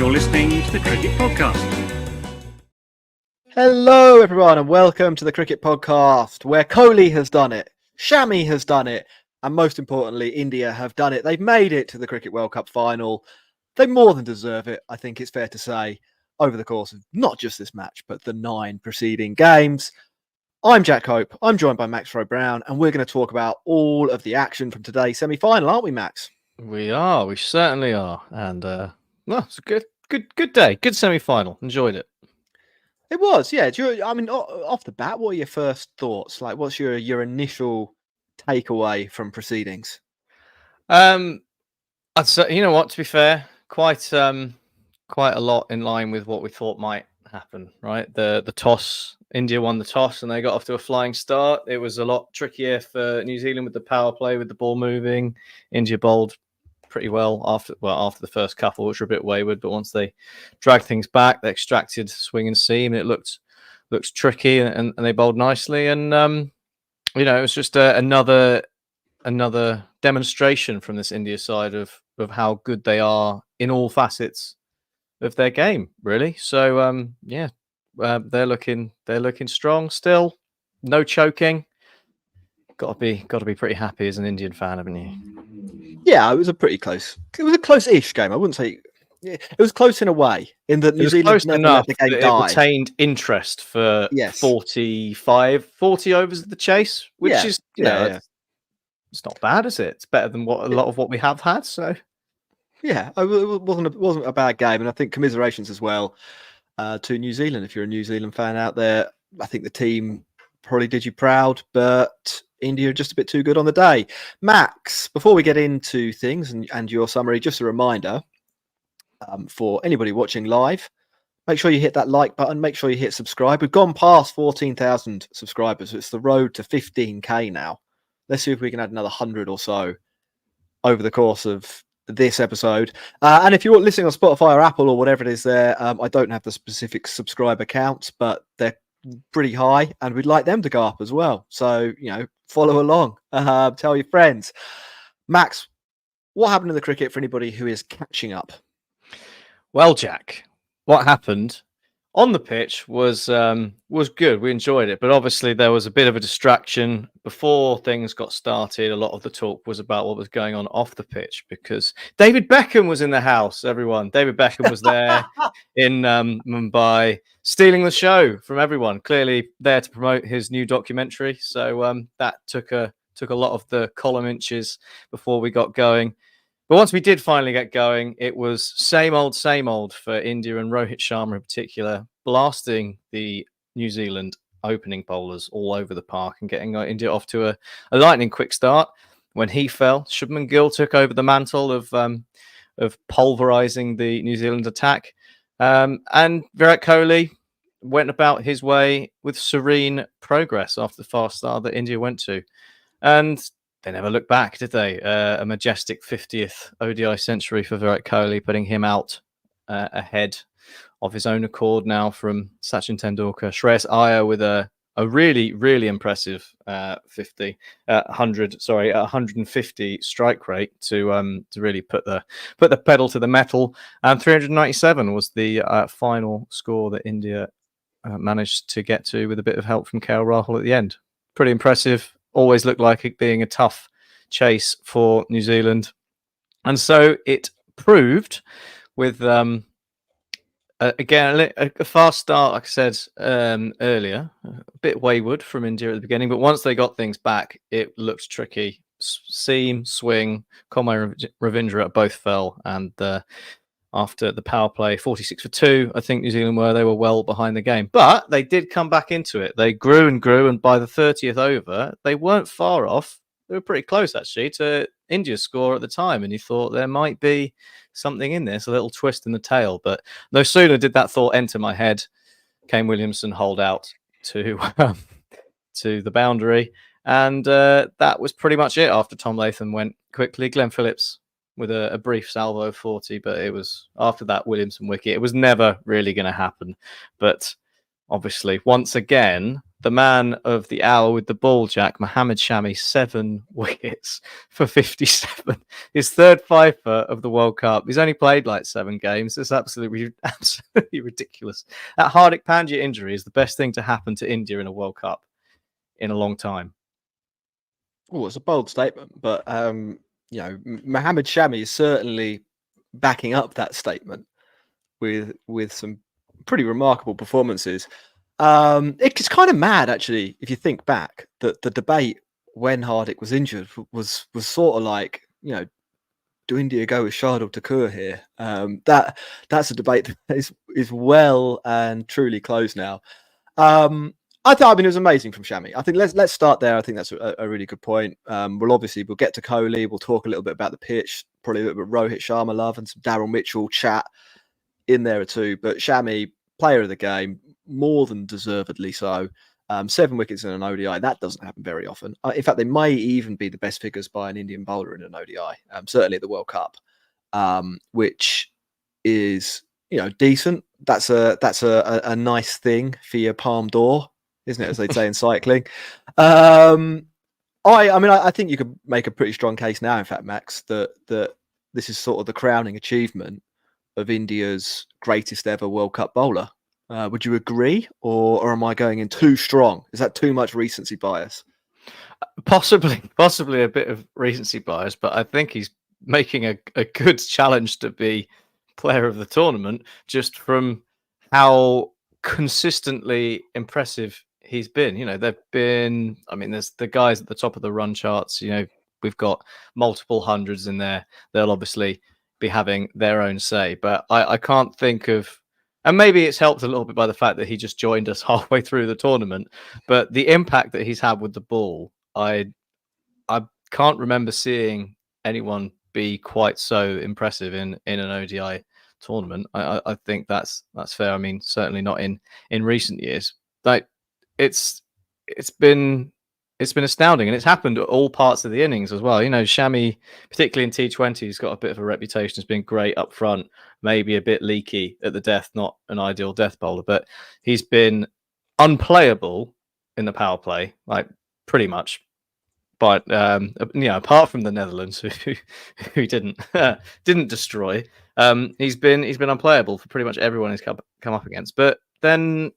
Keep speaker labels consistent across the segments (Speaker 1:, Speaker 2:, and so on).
Speaker 1: You're listening to the Cricket Podcast.
Speaker 2: Hello, everyone, and welcome to the Cricket Podcast, where Kohli has done it, Shami has done it, and most importantly, India have done it. They've made it to the Cricket World Cup final. They more than deserve it, I think it's fair to say, over the course of not just this match, but the 9 preceding games. I'm Jack Hope. I'm joined by Max Rowe-Brown, and we're going to talk about all of the action from today's semi-final, aren't we, Max?
Speaker 3: We are. We certainly are. And it's a good day. Good semi-final. Enjoyed it.
Speaker 2: It was, yeah. Off the bat, what are your first thoughts? Like, what's your initial takeaway from proceedings?
Speaker 3: I'd say, you know what? To be fair, quite a lot in line with what we thought might happen. Right, the toss. India won the toss, and they got off to a flying start. It was a lot trickier for New Zealand with the power play, with the ball moving. India bowled pretty well after the first couple, which were a bit wayward, but once they dragged things back, they extracted swing and seam, and it looked tricky, and they bowled nicely, and it was just another demonstration from this India side of how good they are in all facets of their game, really. So they're looking strong still. No choking. Got to be pretty happy as an Indian fan, haven't you?
Speaker 2: Yeah, it was a close-ish game. I wouldn't say it was close in a way, in that New Zealand never let the game die.
Speaker 3: It retained interest for 40 overs of the chase, which is it's not bad, is it? It's better than a lot of what we have had. So
Speaker 2: yeah, it wasn't a bad game, and I think commiserations as well to New Zealand. If you're a New Zealand fan out there, I think the team probably did you proud, but India are just a bit too good on the day. Max, before we get into things and your summary, just a reminder for anybody watching live, make sure you hit that like button, make sure you hit subscribe. We've gone past 14,000 subscribers, so it's the road to 15k now. Let's see if we can add another 100 or so over the course of this episode. And if you're listening on Spotify or Apple or whatever it is there, I don't have the specific subscriber counts, but they're pretty high, and we'd like them to go up as well. So, follow along, tell your friends. Max, what happened in the cricket for anybody who is catching up?
Speaker 3: Well, Jack, what happened on the pitch was good. We enjoyed it, but obviously there was a bit of a distraction before things got started. A lot of the talk was about what was going on off the pitch, because David Beckham was in the house. Everyone, David Beckham was there in Mumbai, stealing the show from everyone. Clearly there to promote his new documentary. So that took a lot of the column inches before we got going. But once we did finally get going, it was same old for India, and Rohit Sharma in particular, blasting the New Zealand opening bowlers all over the park and getting India off to a lightning quick start. When he fell, Shubman Gill took over the mantle of pulverizing the New Zealand attack. And Virat Kohli went about his way with serene progress after the fast start that India went to. And they never looked back, did they? A majestic 50th ODI century for Virat Kohli, putting him out ahead of his own accord now from Sachin Tendulkar. Shreyas Iyer with a really, really impressive 150 strike rate to really put the pedal to the metal. And 397 was the final score that India managed to get to with a bit of help from KL Rahul at the end. Pretty impressive. Always looked like it being a tough chase for New Zealand. And so it proved with, again, a fast start, like I said earlier, a bit wayward from India at the beginning, but once they got things back, it looked tricky. Seam, swing, Conway Ravindra both fell, and after the power play, 46 for 2, I think New Zealand they were well behind the game. But they did come back into it. They grew, and by the 30th over, they weren't far off. They were pretty close, actually, to India's score at the time, and you thought there might be something in this, a little twist in the tail. But no sooner did that thought enter my head, Kane Williamson holed out to the boundary, and that was pretty much it after Tom Latham went quickly. Glenn Phillips with a brief salvo of 40, but it was after that Williamson wicket. It was never really going to happen. But obviously, once again, the man of the hour with the ball, Jack, Mohammed Shami, 7 wickets for 57. His third fifer of the World Cup. He's only played like 7 games. It's absolutely ridiculous. That Hardik Pandya injury is the best thing to happen to India in a World Cup in a long time.
Speaker 2: Oh, it's a bold statement, but Mohammed Shami is certainly backing up that statement with some pretty remarkable performances. It's kind of mad, actually, if you think back, that the debate when Hardik was injured was sort of like, do India go with Shardul Thakur here? That's a debate that is well and truly closed now. I mean, it was amazing from Shami. I think let's start there. I think that's a really good point. We'll get to Kohli. We'll talk a little bit about the pitch, probably a little bit of Rohit Sharma love and some Daryl Mitchell chat in there too. But Shami, player of the game, more than deservedly so. 7 wickets in an ODI, that doesn't happen very often. In fact, they may even be the best figures by an Indian bowler in an ODI, certainly at the World Cup, which is decent. That's a nice thing for your Palm d'Or, isn't it, as they'd say in cycling? I think you could make a pretty strong case now, in fact, Max, that this is sort of the crowning achievement of India's greatest ever World Cup bowler. Would you agree, or am I going in too strong? Is that too much recency bias?
Speaker 3: Possibly a bit of recency bias, but I think he's making a good challenge to be player of the tournament just from how consistently impressive he's been. There's the guys at the top of the run charts. We've got multiple hundreds in there. They'll obviously be having their own say, but I can't think of. And maybe it's helped a little bit by the fact that he just joined us halfway through the tournament. But the impact that he's had with the ball, I can't remember seeing anyone be quite so impressive in an ODI tournament. I think that's fair. I mean, certainly not in recent years. Like it's been astounding, and it's happened at all parts of the innings as well. Shami, particularly in T20, has got a bit of a reputation as being great up front, maybe a bit leaky at the death, not an ideal death bowler, but he's been unplayable in the power play, like pretty much. But apart from the Netherlands, who didn't destroy, he's been unplayable for pretty much everyone he's come up against. But then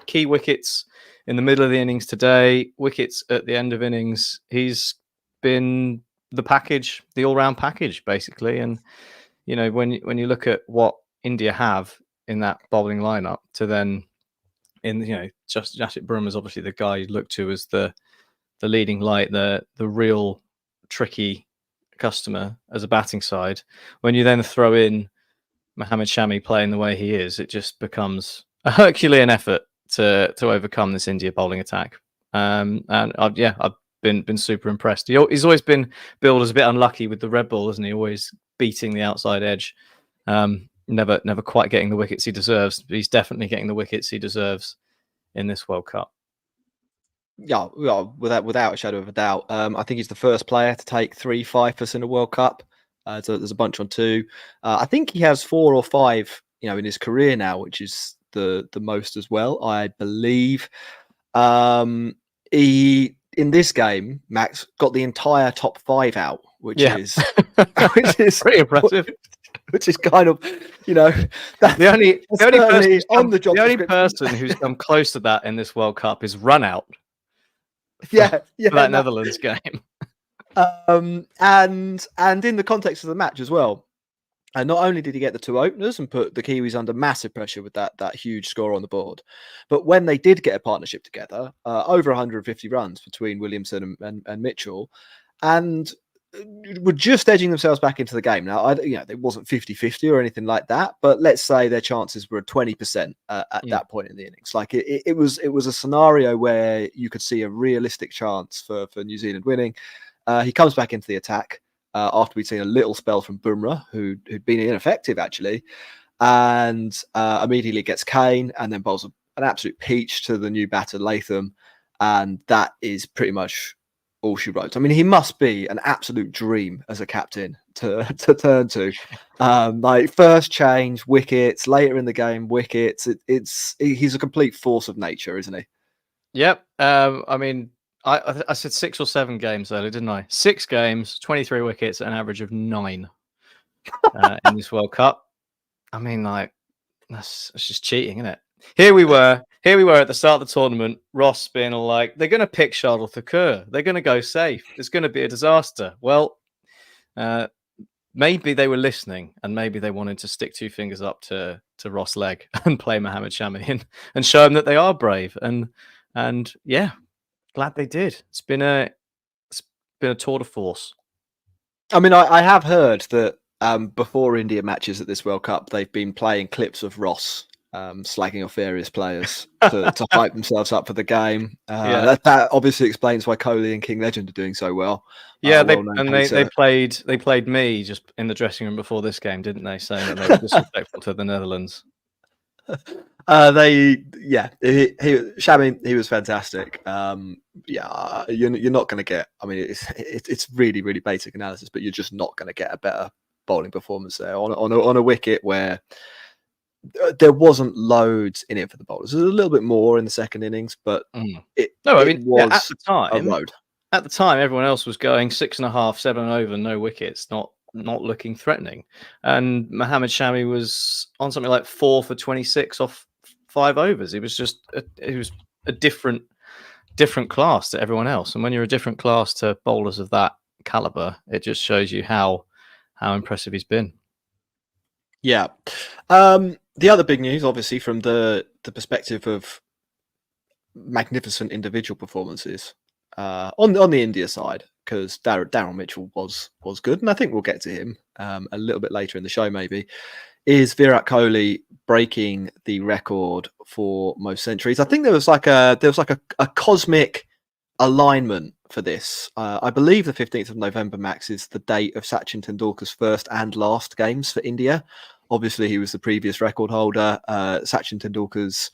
Speaker 3: key wickets in the middle of the innings today, wickets at the end of innings. He's been the package, the all-round package, basically. And when you look at what India have in that bowling lineup, to then Jasprit Bumrah is obviously the guy you look to as the leading light, the real tricky customer as a batting side. When you then throw in Mohammed Shami playing the way he is, it just becomes a Herculean effort to overcome this India bowling attack. And I've been super impressed. He's always been billed as a bit unlucky with the red ball, isn't he? Always beating the outside edge. Never quite getting the wickets he deserves. But he's definitely getting the wickets he deserves in this World Cup.
Speaker 2: Yeah, without a shadow of a doubt. I think he's the first player to take 3 fifers in a World Cup. So there's a bunch on 2. I think he has 4 or 5, in his career now, which is the most as well, I believe. He in this game, Max, got the entire top 5 out, which is
Speaker 3: pretty impressive.
Speaker 2: Which is kind of,
Speaker 3: the only person who's come close to that in this World Cup is run out. For that Netherlands game.
Speaker 2: And in the context of the match as well, and not only did he get the 2 openers and put the Kiwis under massive pressure with that huge score on the board, but when they did get a partnership together, over 150 runs between Williamson and Mitchell, and were just edging themselves back into the game. Now, it wasn't 50-50 or anything like that, but let's say their chances were 20% at that point in the innings. Like it was a scenario where you could see a realistic chance for New Zealand winning. He comes back into the attack after we'd seen a little spell from Bumrah, who'd been ineffective actually, and immediately gets Kane and then bowls an absolute peach to the new batter Latham, and that is pretty much all she wrote. I mean, he must be an absolute dream as a captain to turn to. Like first change, wickets, later in the game, wickets. He's a complete force of nature, isn't he?
Speaker 3: Yep. I mean, I said 6 or 7 games earlier, didn't I? 6 games, 23 wickets, an average of 9 in this World Cup. I mean, like that's just cheating, isn't it? Here we were at the start of the tournament. Ross being all like, they're going to pick Shardul Thakur. They're going to go safe. It's going to be a disaster. Well, maybe they were listening, and maybe they wanted to stick 2 fingers up to Ross Legg and play Mohammed Shami and show them that they are brave. And yeah, glad they did. It's been a tour de force.
Speaker 2: I mean, I have heard that before India matches at this World Cup, they've been playing clips of Ross slagging off various players to hype themselves up for the game. That obviously explains why Kohli and King Legend are doing so well.
Speaker 3: Yeah, they played me just in the dressing room before this game, didn't they? Saying that they were disrespectful to the Netherlands.
Speaker 2: Shami, he was fantastic. You're not going to get. I mean, it's really, really basic analysis, but you're just not going to get a better bowling performance there on a wicket where there wasn't loads in it for the bowlers. There was a little bit more in the second innings, but
Speaker 3: at the time,
Speaker 2: a road.
Speaker 3: At the time, everyone else was going 6.5, 7 over, no wickets, not looking threatening. And Mohammed Shami was on something like 4 for 26 off 5 overs. It was just a different class to everyone else. And when you're a different class to bowlers of that caliber, it just shows you how impressive he's been.
Speaker 2: Yeah. The other big news, obviously, from the perspective of magnificent individual performances on the India side, because Daryl Mitchell was good, and I think we'll get to him a little bit later in the show, maybe, is Virat Kohli breaking the record for most centuries. I think there was like a cosmic alignment for this. I believe the 15th of November, Max, is the date of Sachin Tendulkar's first and last games for India. Obviously, he was the previous record holder. Sachin Tendulkar's,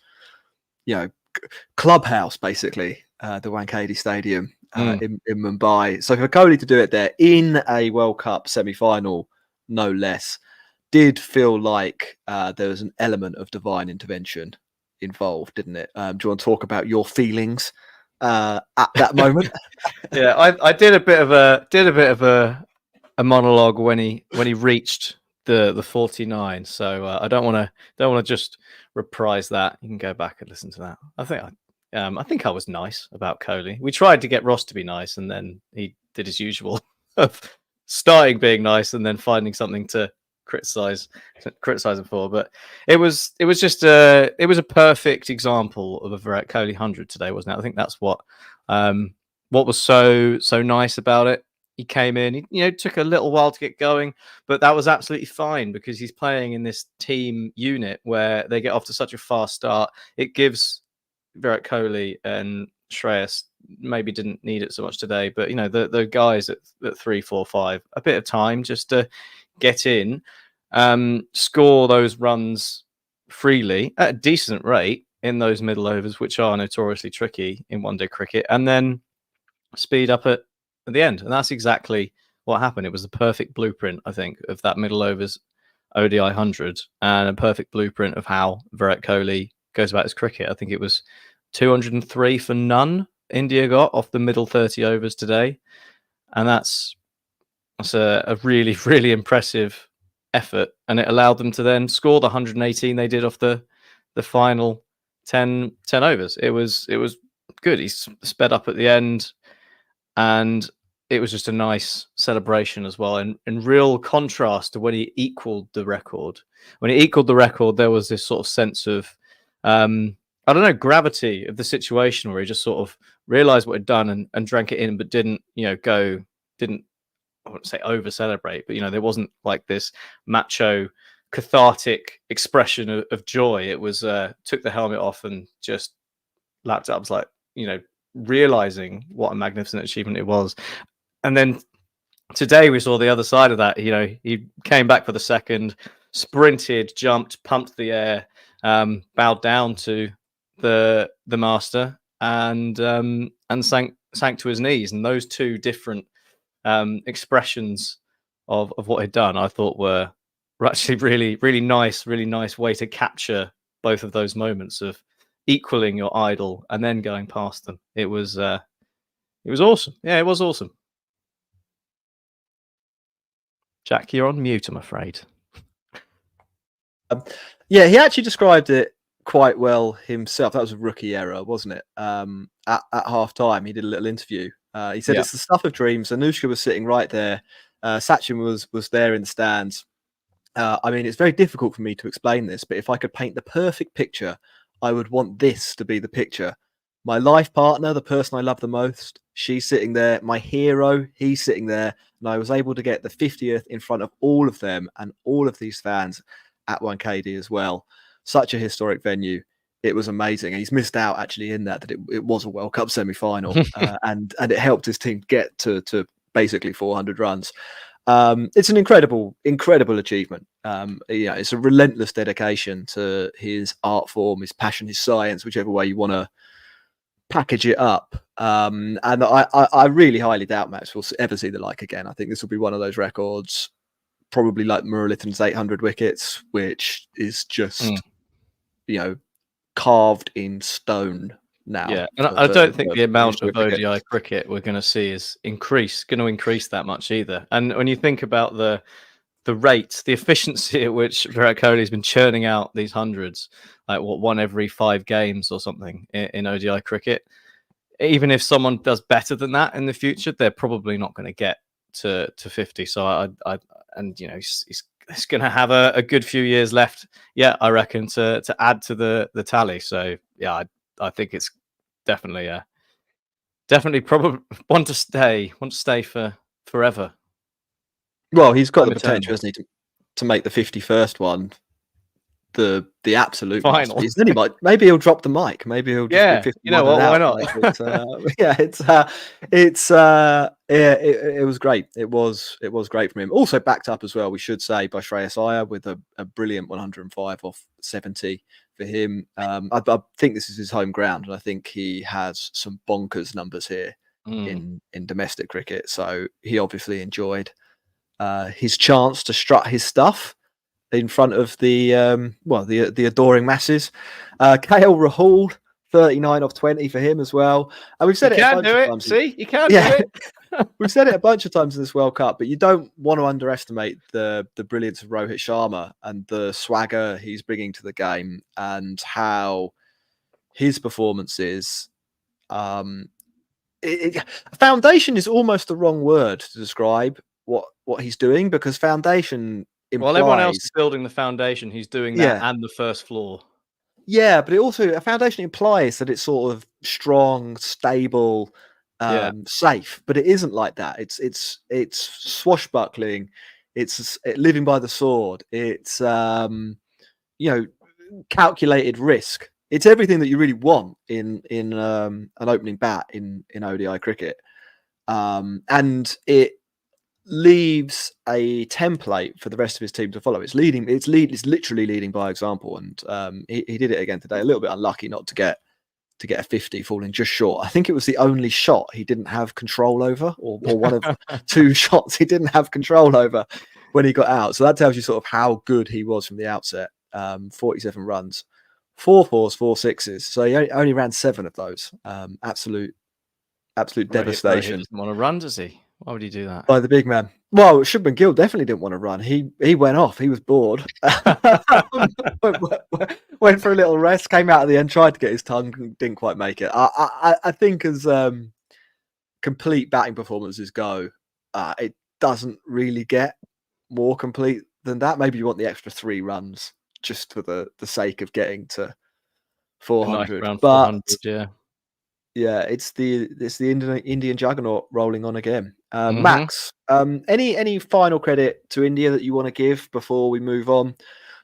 Speaker 2: clubhouse, basically, the Wankhede Stadium in Mumbai. So for Kohli to do it there in a World Cup semi-final, no less, did feel like there was an element of divine intervention involved, didn't it? Do you want to talk about your feelings at that moment?
Speaker 3: Yeah, I did a bit of a monologue when he reached the 49. So I don't want to just reprise that. You can go back and listen to that. I think I was nice about Kohli. We tried to get Ross to be nice, and then he did his usual of starting being nice and then finding something to criticize him for. But it was a perfect example of a Virat Kohli 100 today, wasn't it? I think that's what was so nice about it. He came in, he took a little while to get going, but that was absolutely fine because he's playing in this team unit where they get off to such a fast start. It gives Virat Kohli and Shreyas, maybe didn't need it so much today, but the guys at 3, 4, 5, a bit of time just to get in, score those runs freely at a decent rate in those middle overs, which are notoriously tricky in one-day cricket, and then speed up at the end. And that's exactly what happened. It was the perfect blueprint, I think, of that middle overs ODI 100, and a perfect blueprint of how Virat Kohli goes about his cricket. I think it was 203 for none India got off the middle 30 overs today, and that's a really, really impressive effort, and it allowed them to then score the 118 they did off the final 10 overs. It was good. He sped up at the end, and it was just a nice celebration as well, in real contrast to when he equaled the record. When he equaled the record, there was this sort of sense of gravity of the situation where he just sort of realized what he'd done and drank it in, but didn't I wouldn't say over celebrate, but there wasn't like this macho cathartic expression of joy. It was took the helmet off and just lapped it up. It was like, realizing what a magnificent achievement it was. And then today we saw the other side of that. He came back for the second, sprinted, jumped, pumped the air, bowed down to the master, and sank sank to his knees, and those two different expressions of what he'd done, I thought were actually really nice way to capture both of those moments of equaling your idol and then going past them. It was awesome. Yeah, it was awesome. Jack, you're on mute, I'm afraid.
Speaker 2: Yeah, he actually described it quite well himself. That was a rookie error, wasn't it? At half time, he did a little interview. He said it's the stuff of dreams. Anushka was sitting right there. Sachin was there in the stands. I mean, it's very difficult for me to explain this, but if I could paint the perfect picture, I would want this to be the picture. My life partner, the person I love the most, she's sitting there. My hero, he's sitting there. And I was able to get the 50th in front of all of them and all of these fans at 1KD as well. Such a historic venue. It was amazing. And he's missed out actually in that it was a World Cup semi-final and it helped his team get to basically 400 runs. It's an incredible achievement. It's a relentless dedication to his art form, his passion, his science, whichever way you want to package it up. And I really highly doubt Max will ever see the like again. I think this will be one of those records, probably like Muralithan's 800 wickets, which is just, carved in stone now.
Speaker 3: Yeah, and I don't think the amount of ODI cricket we're going to see is going to increase that much either. And when you think about the rate, the efficiency at which Virat Kohli has been churning out these hundreds, like one every 5 games or something in ODI cricket, even if someone does better than that in the future, they're probably not going to get to 50. So he's going to have a good few years left. Yeah, I reckon to add to the tally. So yeah, I think it's definitely probably want to stay for forever.
Speaker 2: Well, he's got the potential, hasn't he, to make the 51st one the absolute
Speaker 3: final.
Speaker 2: Then he might, maybe he'll drop the mic. Maybe he'll just be 51.
Speaker 3: You know what? Why not?
Speaker 2: It was great. It was great from him. Also backed up as well, we should say, by Shreyas Iyer with a brilliant 105 off 70 for him. I think this is his home ground, and I think he has some bonkers numbers here in domestic cricket. So he obviously enjoyed his chance to strut his stuff in front of the adoring masses. KL Rahul, 39 off 20 for him as well. And we've said
Speaker 3: you can't do it. See, you can't do it.
Speaker 2: We've said it a bunch of times in this World Cup, but you don't want to underestimate the brilliance of Rohit Sharma and the swagger he's bringing to the game and how his performances. Foundation is almost the wrong word to describe what he's doing, because foundation implies...
Speaker 3: Well, everyone else is building the foundation. He's doing that and the first floor.
Speaker 2: Yeah, but a foundation implies that it's sort of strong, stable, safe. But it isn't like that. It's swashbuckling. It's living by the sword. It's calculated risk. It's everything that you really want in an opening bat in ODI cricket, and it leaves a template for the rest of his team to follow. It's literally leading by example, and he did it again today. A little bit unlucky not to get a 50, falling just short. I think it was the only shot he didn't have control over, or one of 2 shots he didn't have control over when he got out. So that tells you sort of how good he was from the outset. 47 runs, 4 fours, 4 sixes. So he only ran 7 of those. Absolute devastation.
Speaker 3: He doesn't want to run, does he? Why would he do that?
Speaker 2: By the big man. Well, Shubman Gill definitely didn't want to run. He went off. He was bored. went for a little rest, came out at the end, tried to get his tongue, didn't quite make it. I think as complete batting performances go, it doesn't really get more complete than that. Maybe you want the extra 3 runs just for the sake of getting to 400.
Speaker 3: Nice,
Speaker 2: but
Speaker 3: 400,
Speaker 2: yeah, it's the Indian juggernaut rolling on again. Max, any final credit to India that you want to give before we move on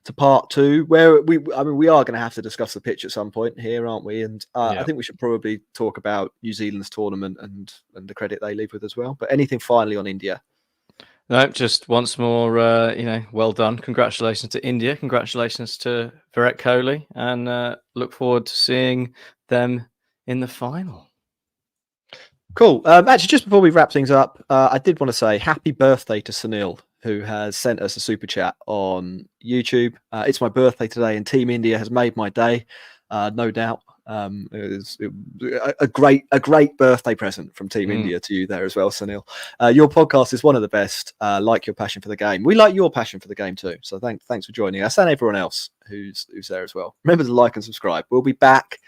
Speaker 2: to part 2, where we are going to have to discuss the pitch at some point here, aren't we? And I think we should probably talk about New Zealand's tournament and the credit they leave with as well. But anything finally on India?
Speaker 3: No, just once more, well done. Congratulations to India. Congratulations to Virat Kohli, and look forward to seeing them in the final.
Speaker 2: Cool. Actually, just before we wrap things up, I did want to say happy birthday to Sunil, who has sent us a super chat on YouTube. It's my birthday today, and Team India has made my day, no doubt. It was a great birthday present from Team India to you there as well, Sunil. Your podcast is one of the best. Like your passion for the game, we like your passion for the game too. So thanks for joining us and everyone else who's there as well. Remember to like and subscribe. We'll be back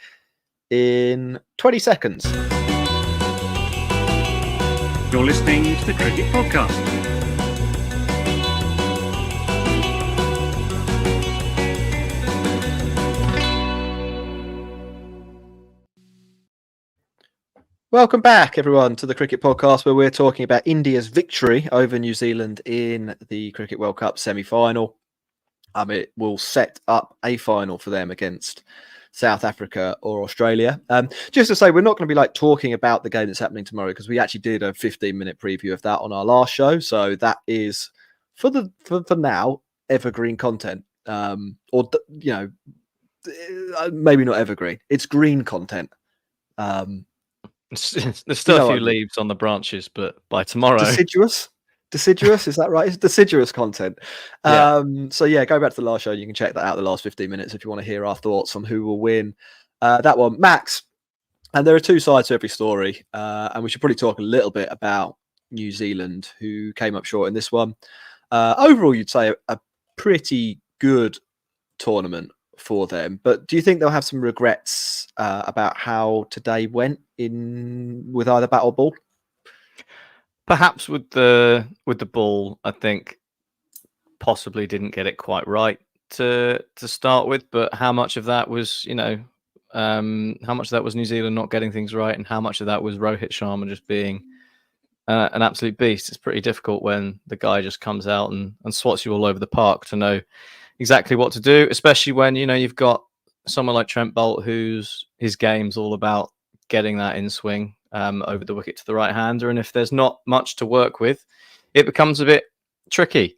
Speaker 2: in 20 seconds.
Speaker 1: You're listening to the Cricket Podcast.
Speaker 2: Welcome back, everyone, to the Cricket Podcast, where we're talking about India's victory over New Zealand in the Cricket World Cup semi-final. It will set up a final for them against South Africa or Australia. Just to say, we're not going to be talking about the game that's happening tomorrow, because we actually did a 15-minute preview of that on our last show. So that is for now evergreen content, or maybe not evergreen. It's green content.
Speaker 3: There's still a few leaves on the branches, but by tomorrow, deciduous, is that right? It's deciduous content.
Speaker 2: Yeah. So yeah, go back to the last show. You can check that out, the last 15 minutes, if you want to hear our thoughts on who will win that one. Max, and there are two sides to every story, and we should probably talk a little bit about New Zealand, who came up short in this one. Overall, you'd say a pretty good tournament for them, but do you think they'll have some regrets about how today went with either bat or ball?
Speaker 3: Perhaps with the ball, I think possibly didn't get it quite right to start with, but how much of that was how much of that was New Zealand not getting things right, and how much of that was Rohit Sharma just being an absolute beast? It's pretty difficult when the guy just comes out and swats you all over the park to know exactly what to do, especially when you've got someone like Trent Boult, whose his game's all about getting that in swing over the wicket to the right hander, and if there's not much to work with, it becomes a bit tricky.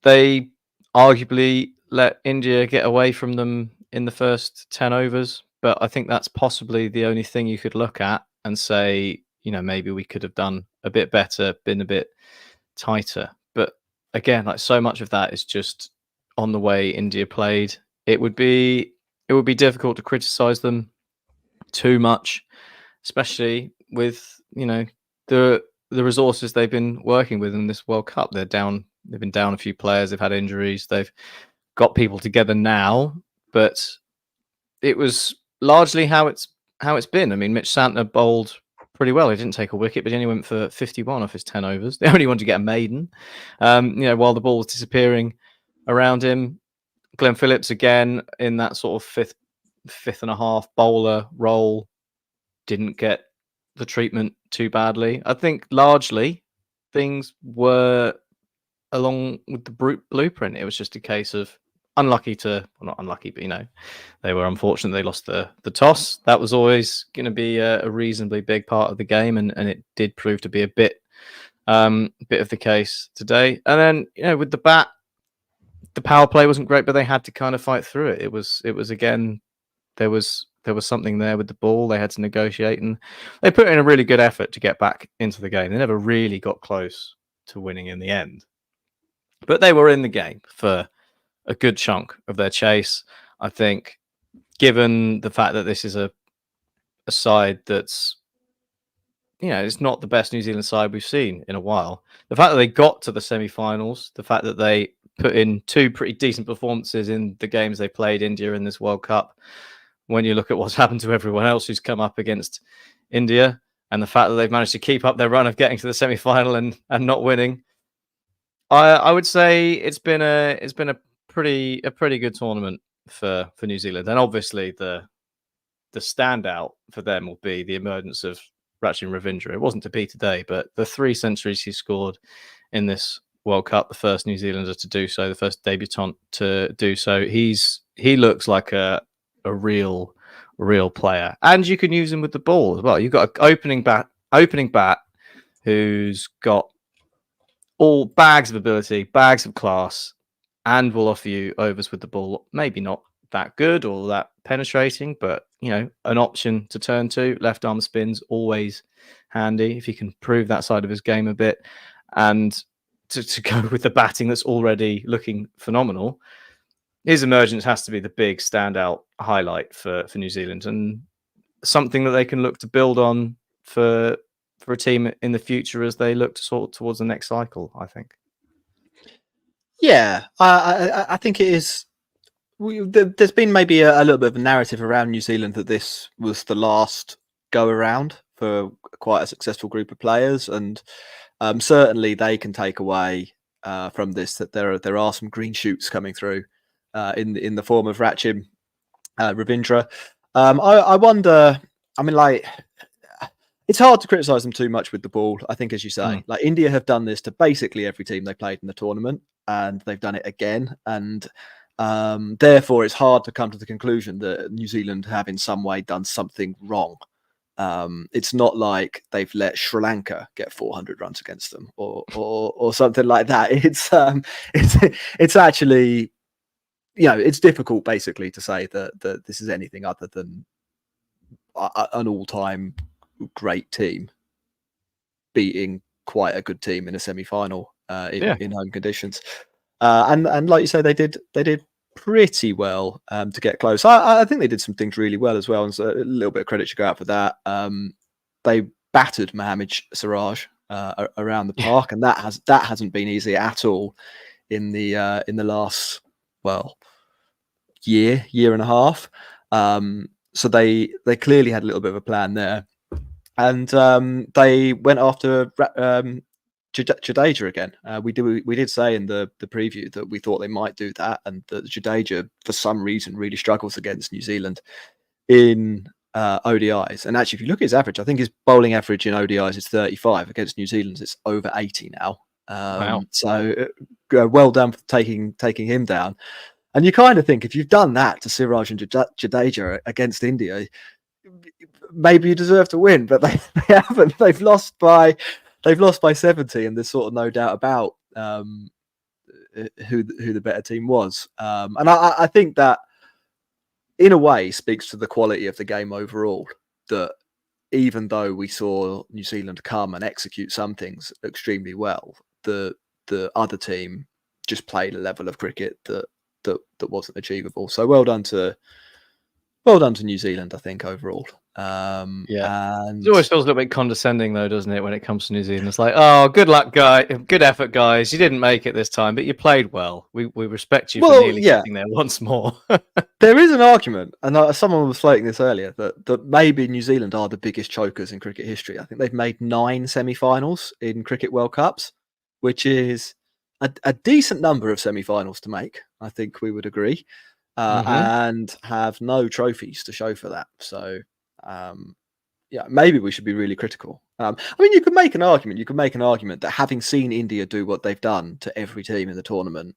Speaker 3: They arguably let India get away from them in the first 10 overs, but I think that's possibly the only thing you could look at and say, maybe we could have done a bit better, been a bit tighter. But again, so much of that is just on the way India played. It would be difficult to criticize them too much, especially with the resources they've been working with in this World Cup. They've been down a few players, they've had injuries, they've got people together now, but it was largely how it's been. I mean, Mitch Santner bowled pretty well. He didn't take a wicket, but he only went for 51 off his 10 overs. They only wanted to get a maiden, while the ball was disappearing around him. Glenn Phillips, again, in that sort of fifth and a half bowler role, didn't get the treatment too badly. I think largely things were along with the blueprint. It was just a case of not unlucky, but they were unfortunate. They lost the toss. That was always going to be a reasonably big part of the game, and it did prove to be a bit of the case today. And then with the bat, the power play wasn't great, but they had to kind of fight through it. It was again, there was something there with the ball. They had to negotiate, and they put in a really good effort to get back into the game. They never really got close to winning in the end, but they were in the game for a good chunk of their chase. I think, given the fact that this is a side that's it's not the best New Zealand side we've seen in a while. The fact that they got to the semi-finals, the fact that they put in two pretty decent performances in the games they played India in this World Cup, when you look at what's happened to everyone else who's come up against India, and the fact that they've managed to keep up their run of getting to the semi-final and not winning, I would say it's been a pretty good tournament for New Zealand. And obviously the standout for them will be the emergence of Rachin Ravindra. It wasn't to be today, but the 3 centuries he scored in this World Cup, the first New Zealander to do so, the first debutant to do so. He looks like a real player, and you can use him with the ball as well. You've got an opening bat who's got all bags of ability, bags of class, and will offer you overs with the ball. Maybe not that good or that penetrating, but an option to turn to. Left arm spins always handy if he can prove that side of his game a bit, and to go with the batting that's already looking phenomenal. His emergence has to be the big standout highlight for New Zealand, and something that they can look to build on for a team in the future as they look to sort towards the next cycle, I think.
Speaker 2: Yeah, I think it is. There's been maybe a little bit of a narrative around New Zealand that this was the last go around for quite a successful group of players, and certainly they can take away from this that there are some green shoots coming through in the form of Rachim Ravindra. I wonder. I mean, like, it's hard to criticize them too much with the ball. I think, as you say, like India have done this to basically every team they played in the tournament, and they've done it again. And therefore, it's hard to come to the conclusion that New Zealand have in some way done something wrong. It's not like they've let Sri Lanka get 400 runs against them or something like that. It's actually, it's difficult basically to say that this is anything other than an all-time great team beating quite a good team in a semi-final in home conditions. And like you say, they did pretty well to get close. I think they did some things really well as well, and so a little bit of credit should go out for that. They battered Mohammad Siraj around the park, and that hasn't been easy at all in the last year and a half. So they clearly had a little bit of a plan there, and they went after Jadeja again. We did say in the preview that we thought they might do that, and that Jadeja for some reason really struggles against New Zealand in ODIs. And actually, if you look at his average, I think his bowling average in ODIs is 35. Against New Zealand, it's over 80 now.
Speaker 3: Wow.
Speaker 2: So well done for taking him down. And you kind of think, if you've done that to Siraj and Jadeja against India, maybe you deserve to win, but they haven't. They've lost by 70, and there's sort of no doubt about who the better team was. And I think that, in a way, speaks to the quality of the game overall. That even though we saw New Zealand come and execute some things extremely well, the other team just played a level of cricket that wasn't achievable. So well done to New Zealand, I think, overall. And
Speaker 3: it always feels a little bit condescending, though, doesn't it, when it comes to New Zealand? It's like, oh, good luck, good effort, guys. You didn't make it this time, but you played well. We respect you for nearly getting there once more.
Speaker 2: There is an argument, and someone was floating this earlier, that maybe New Zealand are the biggest chokers in cricket history. I think they've made 9 semi-finals in Cricket World Cups, which is a decent number of semi-finals to make. I think we would agree, and have no trophies to show for that. So, maybe we should be really critical. I mean, you could make an argument. You could make an argument that having seen India do what they've done to every team in the tournament,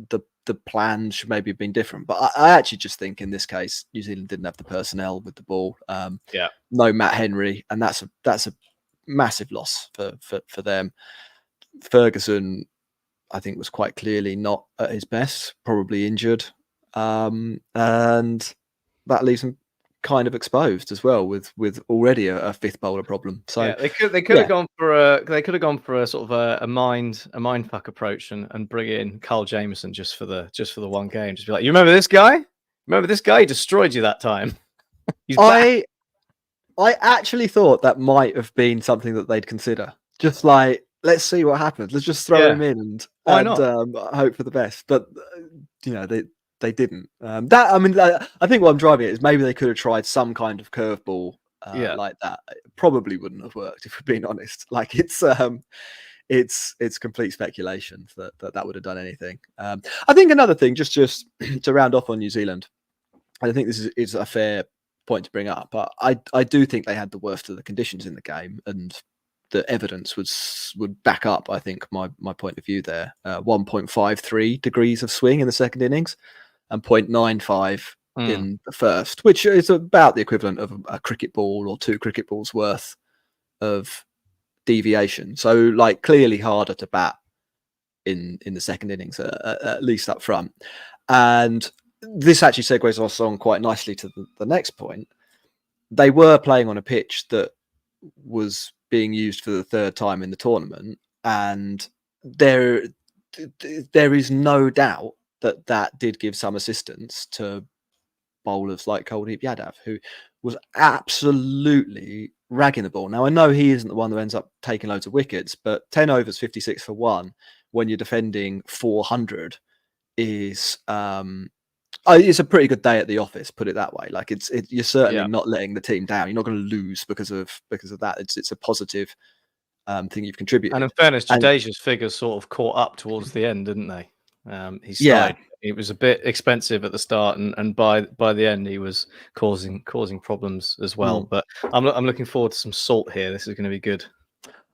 Speaker 2: the plans should maybe have been different. But I actually just think in this case, New Zealand didn't have the personnel with the ball. No Matt Henry, and that's a massive loss for them. Ferguson, I think, was quite clearly not at his best, probably injured, and that leaves him kind of exposed as well with already a fifth bowler problem. So
Speaker 3: they could have gone for a sort of a mind fuck approach and bring in Carl Jameson just for the one game. Just be like, you remember this guy? Remember this guy? He destroyed you that time. He's back.
Speaker 2: I actually thought that might have been something that they'd consider. Just like, let's see what happens. Let's just throw him in and hope for the best. But they didn't. I think what I'm driving at is maybe they could have tried some kind of curveball like that. It probably wouldn't have worked, if we're being honest. Like, it's complete speculation that would have done anything. I think another thing, just to round off on New Zealand, I think this is a fair point to bring up. But I do think they had the worst of the conditions in the game, and the evidence would back up, I think, my point of view there. 1.53 degrees of swing in the second innings, and 0.95 in the first, which is about the equivalent of a cricket ball or 2 cricket balls worth of deviation. So, like, clearly harder to bat in the second innings, at least up front. And this actually segues us on quite nicely to the next point. They were playing on a pitch that was being used for the third time in the tournament, and there is no doubt that did give some assistance to bowlers like Kuldeep Yadav, who was absolutely ragging the ball. Now, I know he isn't the one who ends up taking loads of wickets, but 10 overs, 56 for 1, when you're defending 400 is it's a pretty good day at the office, put it that way. Like you're certainly not letting the team down. You're not going to lose because of that. It's a positive thing you've contributed.
Speaker 3: And in fairness, Jadeja's figures sort of caught up towards the end, didn't they? He started. It was a bit expensive at the start, and by the end, he was causing problems as well. But I'm looking forward to some salt here. This is going to be good.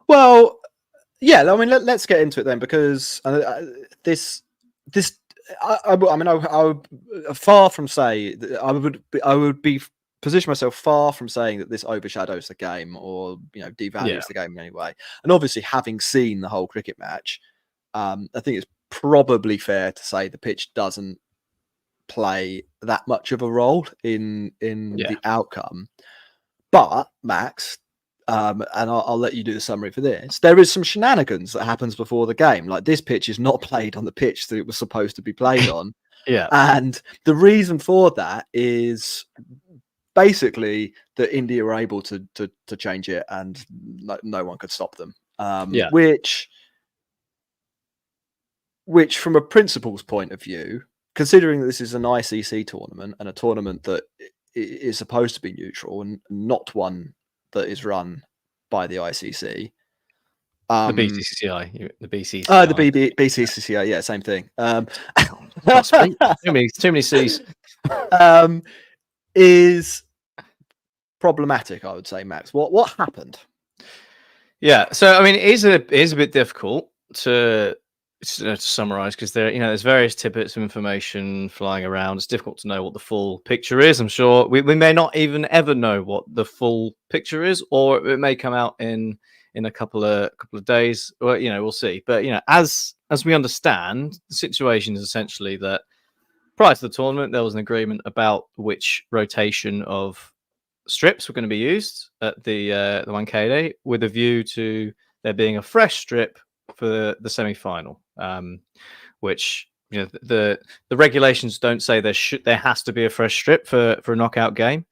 Speaker 2: Well, yeah. I mean, let's get into it then, because this. I would far from say I would be position myself far from saying that this overshadows the game or devalues the game in any way. And obviously, having seen the whole cricket match, I think it's probably fair to say the pitch doesn't play that much of a role in the outcome. But Max, and I'll let you do the summary for this. There is some shenanigans that happens before the game. Like, this pitch is not played on the pitch that it was supposed to be played on. And the reason for that is basically that India were able to change it, and no one could stop them. Which from a principles point of view, considering that this is an ICC tournament and a tournament that is supposed to be neutral and not one that is run by the ICC.
Speaker 3: The BCCI. The BCCI.
Speaker 2: The BCCI, yeah, same thing.
Speaker 3: Too many C's.
Speaker 2: Is problematic, I would say, Max. What happened?
Speaker 3: Yeah, so I mean, it is a bit difficult to summarize, because there's various tidbits of information flying around. It's difficult to know what the full picture is. I'm sure we may not even ever know what the full picture is, or it may come out in a couple of days, or we'll see. But as we understand, the situation is essentially that prior to the tournament, there was an agreement about which rotation of strips were going to be used at the Wankhede, with a view to there being a fresh strip for the semi-final, which the regulations don't say there has to be a fresh strip for a knockout game.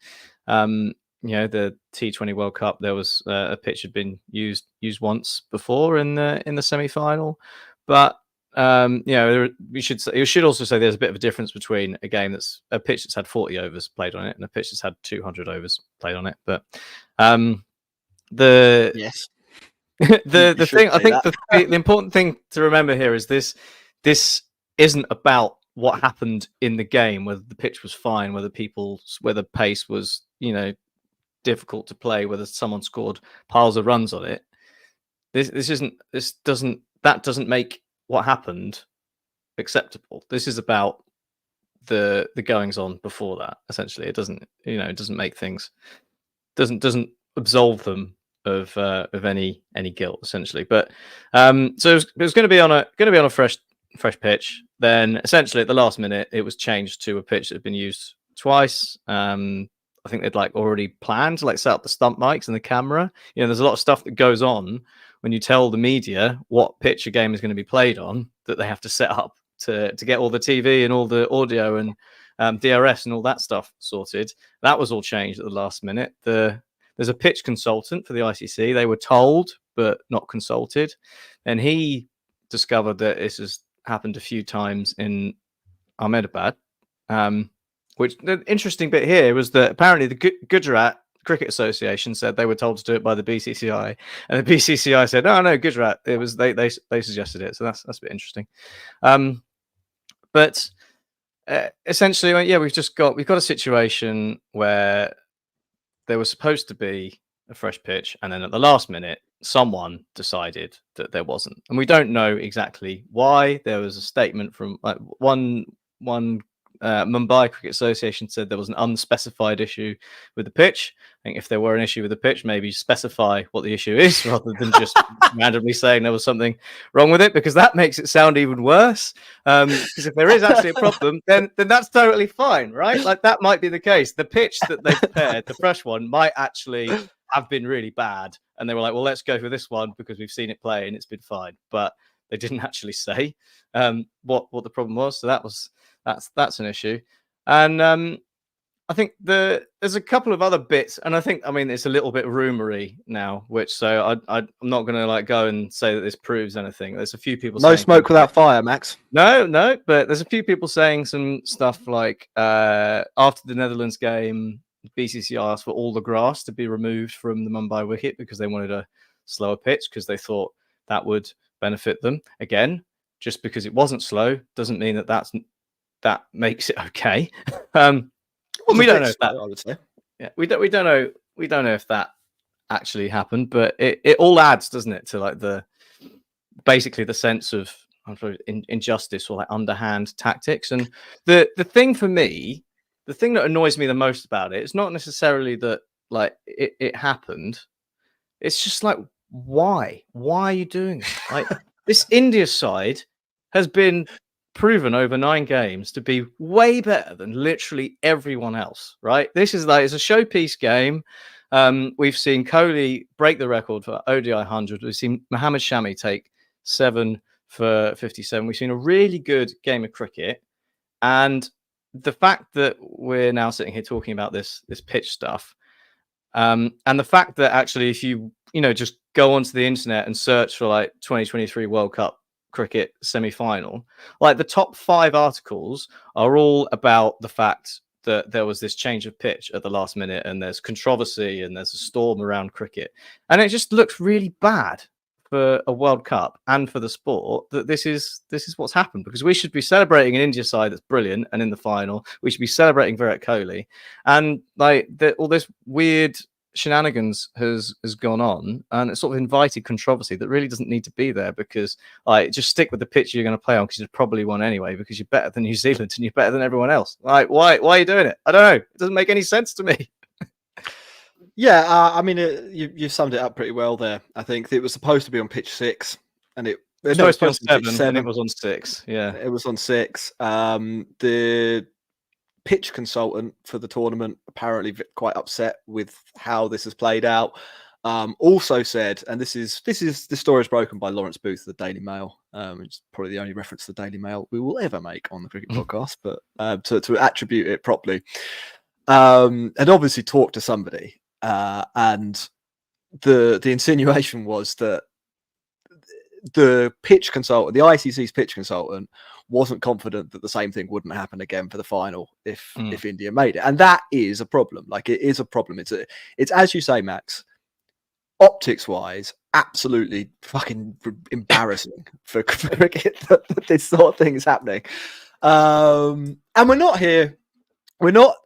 Speaker 3: The T20 World Cup, there was a pitch had been used once before in the semi-final, but you should also say there's a bit of a difference between a game that's a pitch that's had 40 overs played on it and a pitch that's had 200 overs played on it. But the thing, I think the important thing to remember here is this isn't about what happened in the game, whether the pitch was fine, whether pace was difficult to play, whether someone scored piles of runs on it. That doesn't make what happened acceptable. This is about the goings on before that. Essentially, it doesn't make things, doesn't absolve them of any guilt, essentially. But so it was going to be on a fresh pitch. Then essentially at the last minute, it was changed to a pitch that had been used twice. I think they'd already planned to set up the stump mics and the camera. There's a lot of stuff that goes on when you tell the media what pitch a game is going to be played on, that they have to set up to get all the TV and all the audio and DRS and all that stuff sorted. That was all changed at the last minute. There's a pitch consultant for the ICC. They were told but not consulted, and he discovered that this has happened a few times in Ahmedabad. Which the interesting bit here was that apparently the Gujarat Cricket Association said they were told to do it by the BCCI, and the BCCI said, no, Gujarat. It was they suggested it, so that's a bit interesting. But essentially, we've got a situation where there was supposed to be a fresh pitch, and then at the last minute, someone decided that there wasn't, and we don't know exactly why. There was a statement from one Mumbai Cricket Association said there was an unspecified issue with the pitch. I think if there were an issue with the pitch, maybe specify what the issue is rather than just randomly saying there was something wrong with it, because that makes it sound even worse. Because if there is actually a problem, then that's totally fine, right? Like that might be the case. The pitch that they prepared, the fresh one, might actually have been really bad, and they were like, well, let's go for this one because we've seen it play and it's been fine. But they didn't actually say what the problem was. So that's an issue. And I think there's a couple of other bits, and I mean it's a little bit rumory now, which so I'm not going to like go and say that this proves anything. There's a few people
Speaker 2: no smoke without fire, Max.
Speaker 3: No, but there's a few people saying some stuff like after the Netherlands game, BCCI asked for all the grass to be removed from the Mumbai wicket because they wanted a slower pitch because they thought that would benefit them. Again, just because it wasn't slow doesn't mean that makes it okay. We don't know if that.
Speaker 2: I would say.
Speaker 3: Yeah, we don't know. We don't know if that actually happened, but it all adds, doesn't it, to like basically the sense of injustice or like underhand tactics. And the thing for me, the thing that annoys me the most about it is not necessarily that like it happened. It's just like, why are you doing it? Like this India side has been proven over 9 games to be way better than literally everyone else, right? This is like, it's a showpiece game. We've seen Kohli break the record for ODI 100. We've seen Mohammad Shami take 7 for 57. We've seen a really good game of cricket. And the fact that we're now sitting here talking about this pitch stuff, and the fact that actually if you just go onto the internet and search for like 2023 World Cup cricket semi-final, like the top 5 articles are all about the fact that there was this change of pitch at the last minute and there's controversy and there's a storm around cricket, and it just looks really bad for a World Cup and for the sport that this is what's happened, because we should be celebrating an India side that's brilliant and in the final we should be celebrating Virat Kohli, and like all this weird shenanigans has gone on, and it's sort of invited controversy that really doesn't need to be there, because like just stick with the pitch you're going to play on because you'd probably won anyway because you're better than New Zealand and you're better than everyone else. Like why are you doing it? I don't know. It doesn't make any sense to me.
Speaker 2: Yeah, I mean you summed it up pretty well there. I think it was supposed to be on pitch 6 and it was
Speaker 3: supposed to be on 7 and it was on 6. Yeah,
Speaker 2: it was on 6. The pitch consultant for the tournament apparently quite upset with how this has played out. Also said, and this story is broken by Lawrence Booth of the Daily Mail, which is probably the only reference to the Daily Mail we will ever make on the cricket podcast, but to attribute it properly, and obviously talk to somebody, and the insinuation was that the pitch consultant, the ICC's pitch consultant, wasn't confident that the same thing wouldn't happen again for the final if India made it, and that is a problem. Like it is a problem. It's as you say, Max. Optics wise, absolutely fucking embarrassing for cricket that this sort of thing is happening. And we're not,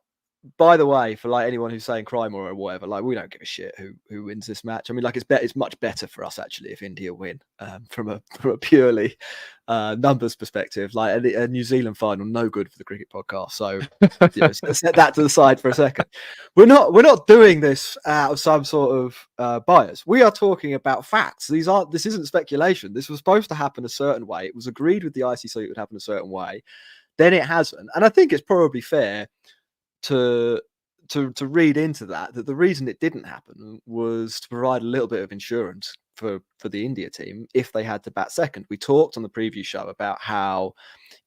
Speaker 2: by the way, for like anyone who's saying crime or whatever, like we don't give a shit who wins this match. I mean, like it's much better for us actually if India win, from a purely numbers perspective. Like a New Zealand final, no good for the cricket podcast. So set that to the side for a second. We're not doing this out of some sort of bias. We are talking about facts. This isn't speculation. This was supposed to happen a certain way. It was agreed with the ICC it would happen a certain way. Then it hasn't, and I think it's probably fair to read into that the reason it didn't happen was to provide a little bit of insurance for the India team if they had to bat second. We talked on the preview show about how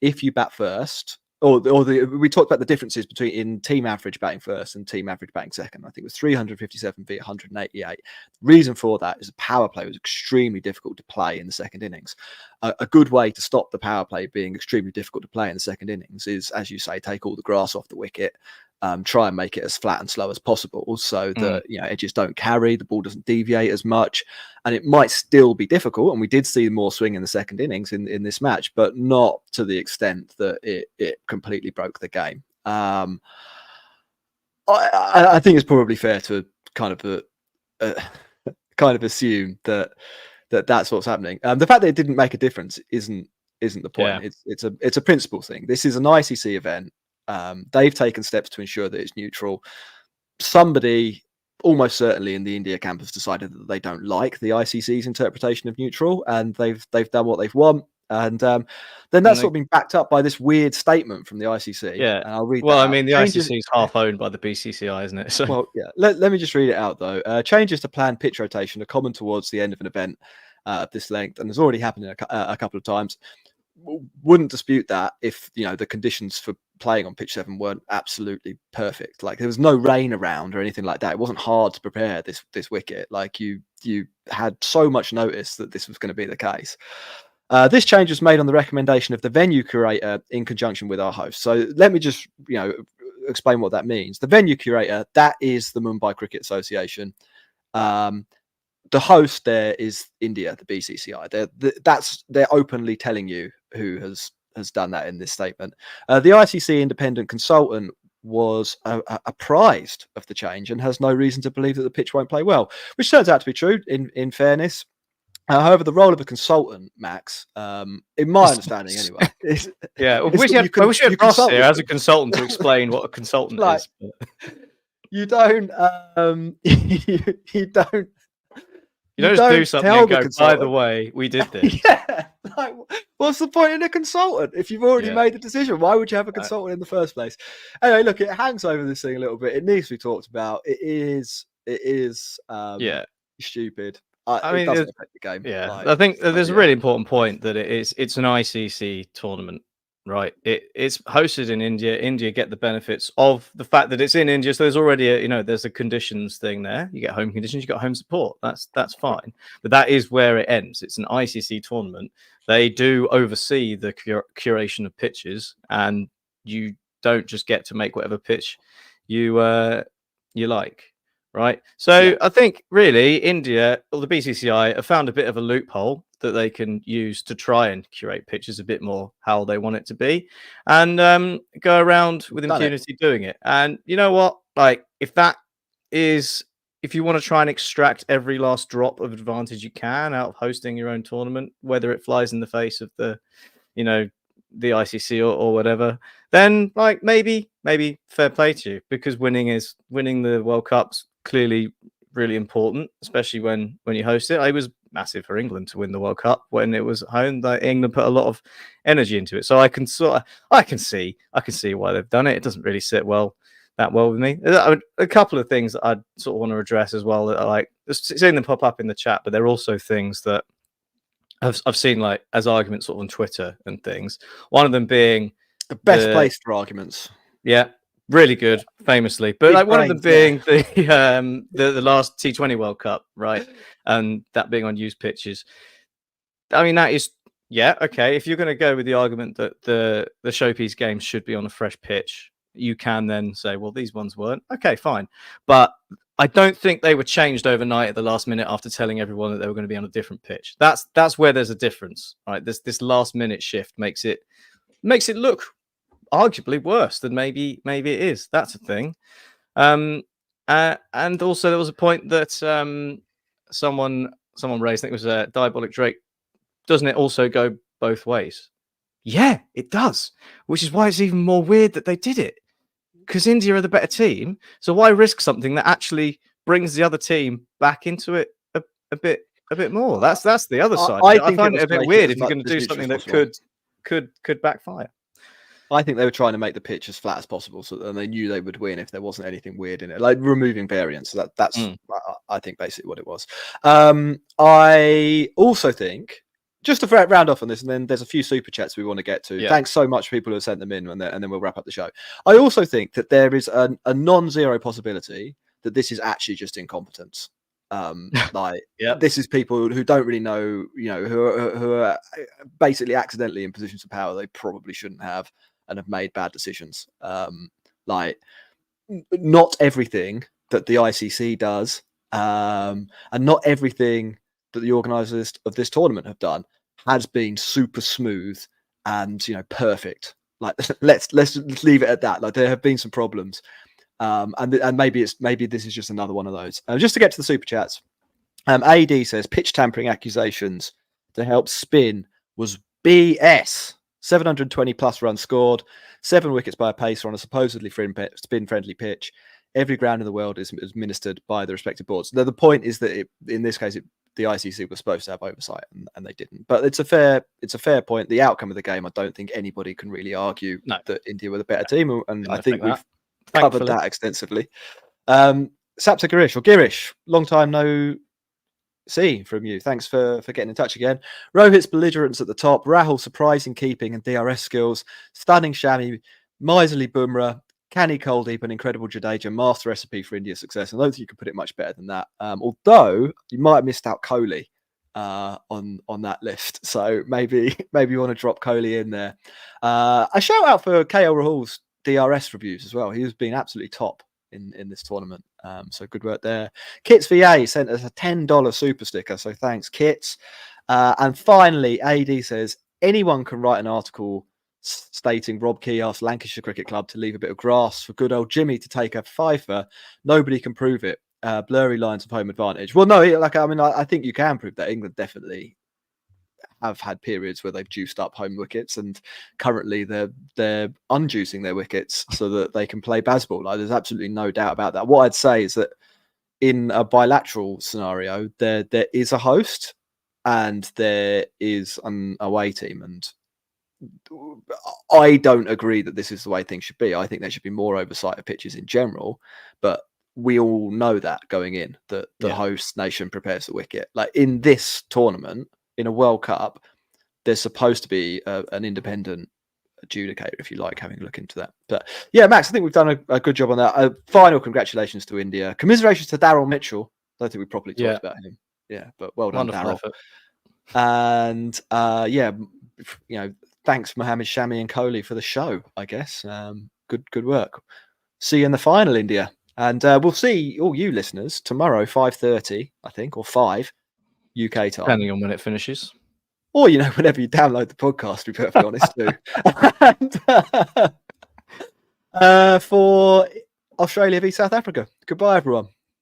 Speaker 2: if you bat first, we talked about the differences in team average batting first and team average batting second. I think it was 357 v 188. Reason for that is the power play was extremely difficult to play in the second innings. A good way to stop the power play being extremely difficult to play in the second innings is, as you say, take all the grass off the wicket, try and make it as flat and slow as possible so that edges don't carry, the ball doesn't deviate as much, and it might still be difficult, and we did see more swing in the second innings in this match, but not to the extent that it completely broke the game. I think it's probably fair to kind of assume that that's what's happening. The fact that it didn't make a difference isn't the point. Yeah. It's a principle thing. This is an ICC event. They've taken steps to ensure that it's neutral. Somebody, almost certainly in the India camp, has decided that they don't like the ICC's interpretation of neutral, and they've done what they've want. And then that's sort of been backed up by this weird statement from the ICC.
Speaker 3: Yeah.
Speaker 2: And I'll read
Speaker 3: Well,
Speaker 2: that
Speaker 3: I
Speaker 2: out.
Speaker 3: mean, the ICC is half owned by the BCCI, isn't it? So,
Speaker 2: well, yeah. Let me just read it out, though. Changes to planned pitch rotation are common towards the end of an event of this length, and has already happened a couple of times. Wouldn't dispute that if the conditions for playing on pitch 7 weren't absolutely perfect. Like, there was no rain around or anything like that. It wasn't hard to prepare this wicket. Like, you had so much notice that this was going to be the case. This change was made on the recommendation of the venue curator in conjunction with our host. So let me just explain what that means. The venue curator, that is the Mumbai Cricket Association. The host there is India, the BCCI. They're openly telling you who has done that in this statement. The ICC independent consultant was apprised of the change and has no reason to believe that the pitch won't play well, which turns out to be true in fairness. However, the role of a consultant, Max, in my understanding anyway,
Speaker 3: I wish you had Ross here as a consultant to explain what a consultant is.
Speaker 2: You don't
Speaker 3: You don't just do something and go, by the way, we did this.
Speaker 2: Like, what's the point in a consultant if you've already made the decision? Why would you have a consultant in the first place? Anyway, look, it hangs over this thing a little bit. It needs to be talked about. It is stupid. I mean, it doesn't affect the game.
Speaker 3: Yeah, I think there's a really important point that it's an ICC tournament, right? It's hosted in India. India get the benefits of the fact that it's in India. So there's already there's a conditions thing there. You get home conditions, you got home support. That's fine. But that is where it ends. It's an ICC tournament. They do oversee the curation of pitches, and you don't just get to make whatever pitch you like. Right. So I think really India or the BCCI have found a bit of a loophole that they can use to try and curate pitches a bit more how they want it to be, and go around with impunity doing it. And you know what? Like, if you want to try and extract every last drop of advantage you can out of hosting your own tournament, whether it flies in the face of the ICC or whatever, then like maybe fair play to you, because winning the World Cup's clearly really important, especially when you host it. It was massive for England to win the World Cup when it was at home. Like, England put a lot of energy into it, so I can see why they've done it. It doesn't really sit that well with me. A couple of things that I sort of want to address as well that I like seeing them pop up in the chat, but they're also things that I've seen like as arguments sort of on Twitter and things. One of them being
Speaker 2: the best place for arguments.
Speaker 3: Yeah, really good, famously. But like one of them being the last T20 World Cup, right? And that being on used pitches. I mean, that is okay. If you're going to go with the argument that the showpiece games should be on a fresh pitch, you can then say, well, these ones weren't. Okay, fine. But I don't think they were changed overnight at the last minute after telling everyone that they were going to be on a different pitch. That's where there's a difference, right? This last minute shift makes it look arguably worse than maybe it is. That's a thing. And also there was a point that someone raised. I think it was Diabolic Drake. Doesn't it also go both ways? Yeah, it does. Which is why it's even more weird that they did it. Because India are the better team, so why risk something that actually brings the other team back into it a bit more? That's the other side. I find it a bit weird if you're going to do something that could backfire.
Speaker 2: I think they were trying to make the pitch as flat as possible, and they knew they would win if there wasn't anything weird in it, like removing variance. So that's I think basically what it was. I also think, just to round off on this, and then there's a few super chats we want to get to. Yeah. Thanks so much, people who have sent them in, and then we'll wrap up the show. I also think that there is a non-zero possibility that this is actually just incompetence. This is people who don't really know, who are basically accidentally in positions of power they probably shouldn't have, and have made bad decisions. Not everything that the ICC does, and not everything that the organisers of this tournament have done has been super smooth and perfect. Like, let's leave it at that. Like, there have been some problems, and maybe this is just another one of those. Just to get to the super chats, AD says pitch tampering accusations to help spin was BS. 720 plus runs scored, 7 wickets by a pacer on a supposedly spin-friendly pitch. Every ground in the world is administered by the respective boards. Now, the point is that in this case, the ICC was supposed to have oversight, and they didn't. But it's a fair point. The outcome of the game, I don't think anybody can really argue that India were the better team, and I think we've covered that extensively. Sapta Girish, or Girish, long time no see from you. Thanks for getting in touch again. Rohit's belligerence at the top, Rahul surprising keeping and DRS skills, stunning Shami, miserly Bumrah, canny Kuldeep, an incredible Jadeja, master recipe for India's success. I don't think you could put it much better than that. Although you might have missed out Kohli on that list, so maybe you want to drop Kohli in there. A shout out for KL Rahul's DRS reviews as well. He has been absolutely top in this tournament. So good work there. Kits VA sent us a $10 super sticker, so thanks, Kits. And finally, AD says anyone can write an article stating Rob Key asked Lancashire Cricket Club to leave a bit of grass for good old Jimmy to take a fifer. Nobody can prove it. Blurry lines of home advantage. Well, no, I think you can prove that. England definitely have had periods where they've juiced up home wickets, and currently they're unjuicing their wickets so that they can play baseball. Like, there's absolutely no doubt about that. What I'd say is that in a bilateral scenario, there is a host and there is an away team, and I don't agree that this is the way things should be. I think there should be more oversight of pitches in general, but we all know that going in, that the host nation prepares the wicket. Like in this tournament, in a World Cup, there's supposed to be an independent adjudicator, if you like, having a look into that. But yeah, Max, I think we've done a good job on that. Final congratulations to India. Commiserations to Daryl Mitchell. I don't think we properly talked about him. Yeah, but well done, Daryl. And thanks Mohammed, Shami and Kohli for the show, I guess. Good work. See you in the final, India. And we'll see all you listeners tomorrow, 5:30, I think, or 5 UK time.
Speaker 3: Depending on when it finishes.
Speaker 2: Or, whenever you download the podcast, to be perfectly honest, too. And, for Australia v South Africa. Goodbye, everyone.